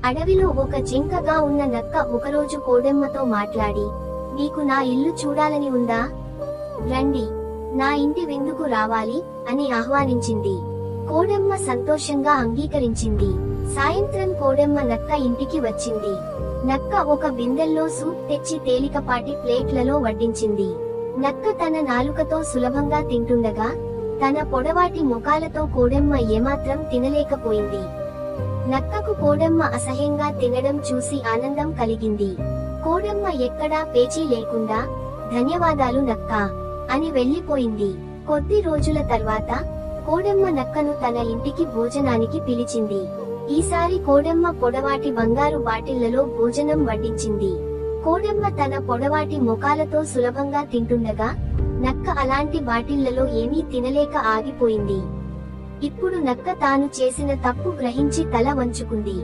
అడవిలో ఒక జింకగా ఉన్న నక్క ఒకరోజు కోడెమ్మతో మాట్లాడి, నీకు నా ఇల్లు చూడాలని ఉందా? రండి, నా ఇంటి విందుకు రావాలి అని ఆహ్వానించింది. కోడెమ్మ సంతోషంగా అంగీకరించింది. సాయంత్రం కోడెమ్మ నక్క ఇంటికి వచ్చింది. నక్క ఒక బిందెల్లో సూప్ తెచ్చి తేలికపాటి ప్లేట్లలో వడ్డించింది. నక్క తన నాలుకతో సులభంగా తింటుండగా, తన పొడవాటి ముఖాలతో కోడెమ్మ ఏమాత్రం తినలేకపోయింది. నక్కకు కోడెమ్మ అసహ్యంగా తినడం చూసి ఆనందం కలిగింది. కోడెమ్మ ఎక్కడా పేచీ లేకుండా, ధన్యవాదాలు నక్కా అని వెళ్లిపోయింది. కొద్ది రోజుల తర్వాత కోడెమ్మ నక్కను తన ఇంటికి భోజనానికి పిలిచింది. ఈసారి కోడెమ్మ పొడవాటి బంగారు బాటిళ్లలో భోజనం వడ్డించింది. కోడెమ్మ తన పొడవాటి ముఖాలతో సులభంగా తింటుండగా, నక్క అలాంటి బాటిళ్లలో ఏమీ తినలేక ఆగిపోయింది. ఇప్పుడు నక్క తాను చేసిన తప్పు గ్రహించి తల వంచుకుంది.